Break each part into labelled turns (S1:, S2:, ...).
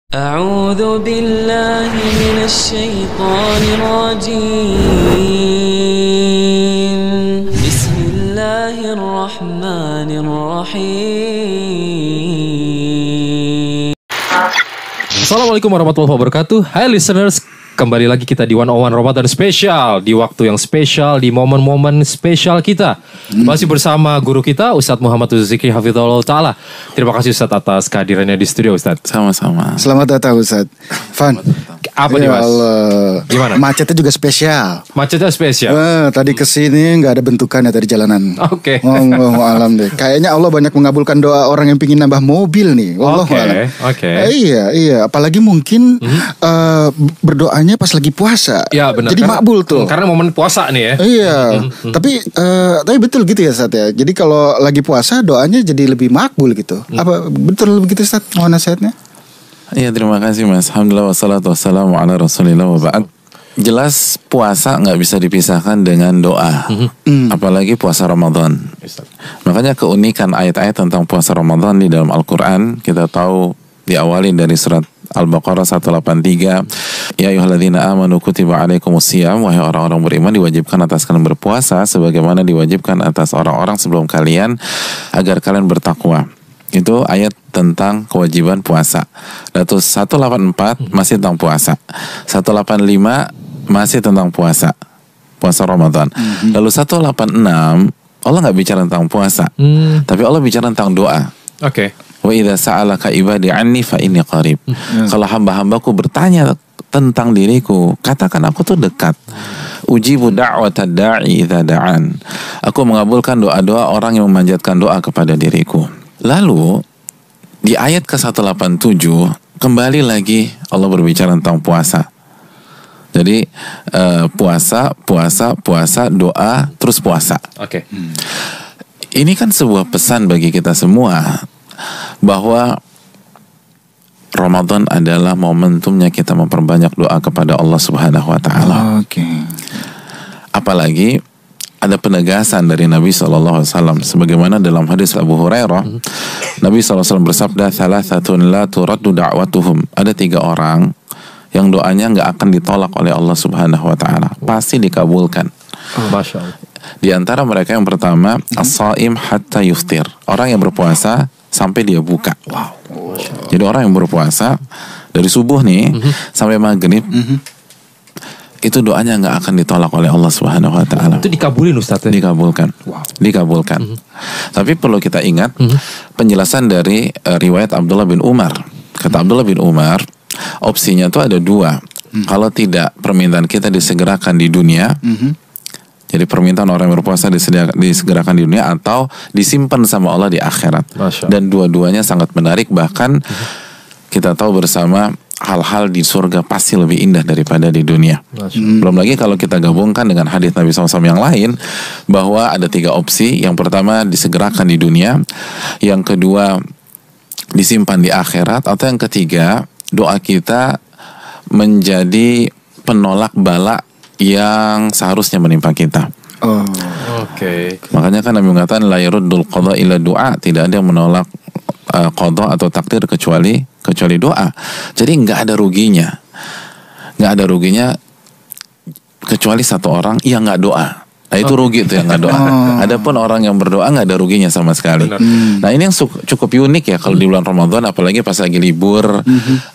S1: أعوذ بالله من الشيطان الرجيم بسم الله الرحمن الرحيم.
S2: Assalamualaikum warahmatullahi wabarakatuh. Hai listeners, kembali lagi kita di 101 Ramadan Special. Di waktu yang spesial, di momen-momen spesial kita. Masih bersama guru kita Ustadz Muhammad Zikri Hafizahullah Ta'ala. Terima kasih Ustadz atas kehadirannya di studio Ustadz.
S3: Sama-sama.
S4: Selamat datang Ustadz. Van,
S2: Apa nih Mas?
S4: Allah.
S2: Gimana?
S4: Macetnya juga spesial.
S2: Macetnya spesial.
S4: Tadi kesini nggak ada bentukannya tadi jalanan.
S2: Oke.
S4: Wallahu alam deh. Kayaknya Allah banyak mengabulkan doa orang yang pingin nambah mobil nih. Wallahu alam.
S2: Oke.
S4: Iya. Apalagi mungkin berdoanya pas lagi puasa.
S2: Ya benar.
S4: Jadi makbul tuh.
S2: Karena momen puasa nih ya.
S4: Iya. Tapi betul gitu ya Ustadz ya. Jadi kalau lagi puasa doanya jadi lebih makbul gitu. Apa betul begitu Ustadz? Mohon nasihatnya.
S3: Iya, terima kasih Mas. Alhamdulillah wassalatu wassalamu ala Rasulillah wa ba'd. Jelas puasa nggak bisa dipisahkan dengan doa. Apalagi puasa Ramadan. Makanya keunikan ayat-ayat tentang puasa Ramadan di dalam Al-Quran, kita tahu diawali dari surat Al-Baqarah 183. Ya ayyuhalladzina amanu kutiba alaikumusiyam, wahai orang-orang beriman, diwajibkan atas kalian berpuasa sebagaimana diwajibkan atas orang-orang sebelum kalian agar kalian bertakwa. Itu ayat tentang kewajiban puasa. Lalu 184 masih tentang puasa. 185 masih tentang puasa. Puasa Ramadan. Lalu 186 Allah nggak bicara tentang puasa. Tapi Allah bicara tentang doa.
S2: Oke.
S3: Wa idza sa'alaka ibadi anni fa inni qarib. Kalau hamba-hambaku bertanya tentang diriku, katakan aku tuh dekat. Ujibu da'watad da'i idza da'an. Aku mengabulkan doa-doa orang yang memanjatkan doa kepada diriku. Lalu di ayat ke-187 kembali lagi Allah berbicara tentang puasa. Jadi puasa, doa, terus puasa.
S2: Oke.
S3: Ini kan sebuah pesan bagi kita semua bahwa Ramadan adalah momentumnya kita memperbanyak doa kepada Allah Subhanahu wa taala.
S4: Oke.
S3: Apalagi ada penegasan dari Nabi SAW sebagaimana dalam hadis Abu Hurairah, Nabi SAW bersabda, "Thalathatun la turaddu da'watuhum." Ada 3 orang yang doanya nggak akan ditolak oleh Allah Subhanahu wa taala, pasti dikabulkan.
S2: Masya Allah.
S3: Di antara mereka yang pertama, as-shaim hatta yuftir. Orang yang berpuasa sampai dia buka. Wow. Jadi orang yang berpuasa dari subuh nih sampai maghrib, itu doanya nggak akan ditolak oleh Allah Subhanahu wa taala.
S2: Itu dikabulin Ustadz.
S3: Dikabulkan.
S2: Wow.
S3: Dikabulkan. Tapi perlu kita ingat penjelasan dari riwayat Abdullah bin Umar. Kata Abdullah bin Umar, opsinya tuh ada 2. Kalau tidak, permintaan kita disegerakan di dunia. Jadi permintaan orang yang berpuasa disegerakan di dunia atau disimpan sama Allah di akhirat. Dan dua-duanya sangat menarik. Bahkan kita tahu bersama hal-hal di surga pasti lebih indah daripada di dunia. Belum lagi kalau kita gabungkan dengan hadis Nabi SAW yang lain, bahwa ada 3 opsi. Yang pertama disegerakan di dunia, yang kedua disimpan di akhirat, atau yang ketiga doa kita menjadi penolak bala yang seharusnya menimpa kita.
S2: Oke.
S3: Makanya kan Nabi mengatakan la yaruddul qada illa du'a, tidak ada yang menolak qada atau takdir kecuali doa. Jadi nggak ada ruginya kecuali 1 orang yang nggak doa. Nah itu rugi tuh yang nggak doa. Adapun orang yang berdoa nggak ada ruginya sama sekali. Nah ini yang cukup unik ya kalau di bulan Ramadan, apalagi pas lagi libur,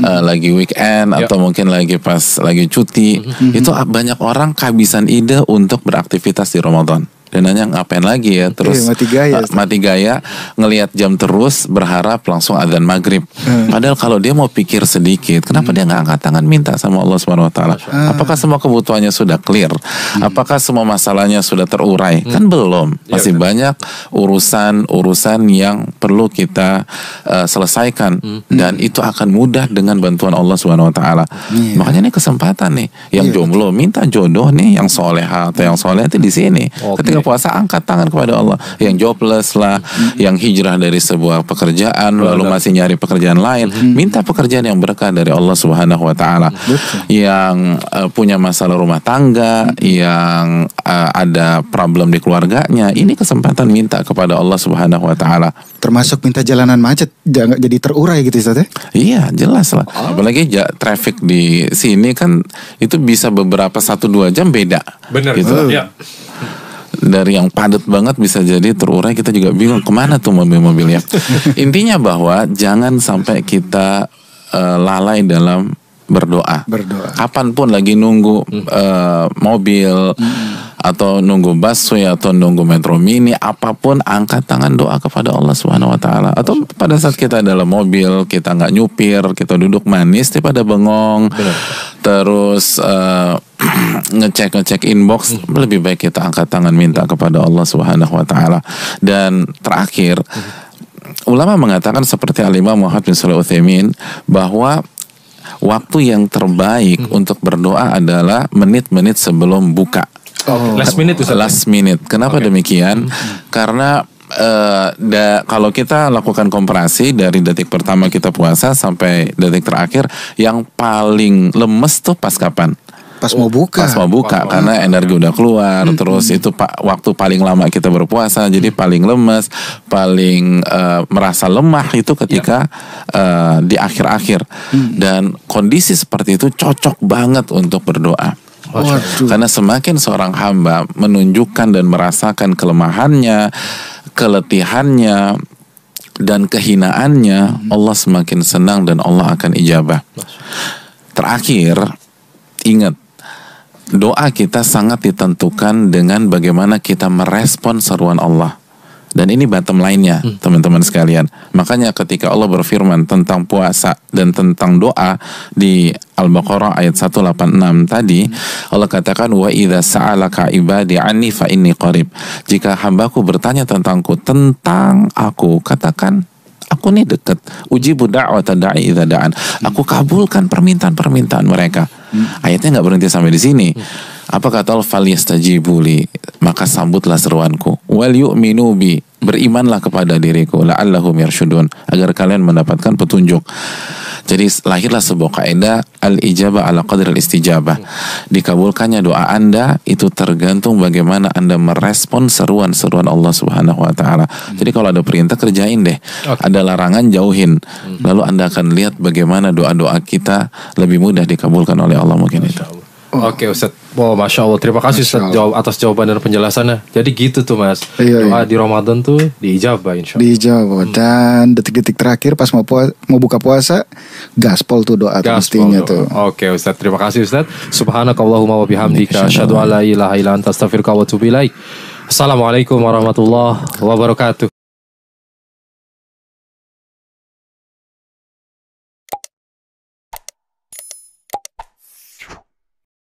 S3: lagi weekend, atau mungkin lagi pas lagi cuti, itu banyak orang kehabisan ide untuk beraktivitas di Ramadan. Dan nanya ngapain lagi ya, terus mati gaya ngelihat jam terus, berharap langsung adzan maghrib. Padahal kalau dia mau pikir sedikit, kenapa dia nggak angkat tangan minta sama Allah Subhanahu wa taala? Apakah semua kebutuhannya sudah clear? Apakah semua masalahnya sudah terurai? Kan belum. Masih banyak urusan yang perlu kita selesaikan, dan itu akan mudah dengan bantuan Allah Subhanahu wa taala. Makanya ini kesempatan nih, yang jomblo minta jodoh nih, yang soleha atau yang soleh itu di sini. Ketika puasa angkat tangan kepada Allah. Yang jobless lah, yang hijrah dari sebuah pekerjaan lalu masih nyari pekerjaan lain, minta pekerjaan yang berkah dari Allah Subhanahu wa taala. Yang punya masalah rumah tangga, yang ada problem di keluarganya, ini kesempatan minta kepada Allah Subhanahu wa taala.
S4: Termasuk minta jalanan macet jangan jadi terurai gitu Ustaz ya?
S3: Iya, jelas lah. Apalagi traffic di sini kan itu bisa beberapa 1-2 jam beda.
S2: Benar
S3: gitu.
S2: Ya.
S3: Dari yang padat banget bisa jadi terurai, kita juga bingung kemana tuh mobil-mobil ya. Intinya bahwa jangan sampai kita lalai dalam berdoa. Kapanpun lagi nunggu mobil atau nunggu busway atau nunggu metro mini, apapun angkat tangan doa kepada Allah Subhanahu wa taala. Atau pada saat kita dalam mobil, kita nggak nyupir, kita duduk manis pada bengong. Benar. Terus ngecek inbox, lebih baik kita angkat tangan minta kepada Allah Subhanahu wa taala. Dan terakhir, ulama mengatakan seperti Al-Imam Muhammad bin Shalih Al-Utsaimin bahwa waktu yang terbaik untuk berdoa adalah menit-menit sebelum buka.
S2: Last minute Ustaz.
S3: Last minute. Kenapa demikian? Karena kalau kita lakukan komparasi dari detik pertama kita puasa sampai detik terakhir, yang paling lemes tuh pas kapan?
S4: Pas mau buka.
S3: Karena energi udah keluar. Terus itu waktu paling lama kita berpuasa, jadi paling lemes, paling merasa lemah itu ketika di akhir-akhir. Dan kondisi seperti itu cocok banget untuk berdoa. Karena semakin seorang hamba menunjukkan dan merasakan kelemahannya, keletihannya, dan kehinaannya, Allah semakin senang dan Allah akan ijabah. Terakhir, ingat, doa kita sangat ditentukan dengan bagaimana kita merespon seruan Allah. Dan ini bottom line-nya, teman-teman sekalian. Makanya ketika Allah berfirman tentang puasa dan tentang doa di Al-Baqarah ayat 186 tadi, Allah katakan wa idza sa'alaka ibadi anni fa inni qarib. Jika hambaku bertanya tentangku, tentang aku, katakan aku nih dekat. Ujibu da'wata da'i idza da'an. Aku kabulkan permintaan-permintaan mereka. Ayatnya nggak berhenti sampai di sini. Apa kata Allah? Falyastajibu li, maka sambutlah seruanku. Wal yu'minu bi, berimanlah kepada diriku. La'allahum yarsyudun, agar kalian mendapatkan petunjuk. Jadi lahirlah sebuah kaidah al-ijabah ala qadri al-istijabah. Dikabulkannya doa Anda itu tergantung bagaimana Anda merespon seruan-seruan Allah Subhanahu wa taala. Jadi kalau ada perintah kerjain deh. Ada larangan jauhin. Lalu Anda akan lihat bagaimana doa-doa kita lebih mudah dikabulkan oleh Allah, mungkin itu.
S2: Oke Ustaz, Masya Allah, terima kasih Ustaz atas jawaban dan penjelasannya. Jadi gitu tuh Mas, doa di Ramadan tuh diijabah insya Allah.
S4: Diijabah. Dan detik-detik terakhir pas mau buka puasa, gaspol tuh doa mestinya tuh.
S2: Oke Ustaz, terima kasih Ustaz. Subhanakallahumma wa bihamdika asyhadu an la ilaha illa anta astaghfiruka wa atubu ilaik. Assalamualaikum warahmatullahi wabarakatuh.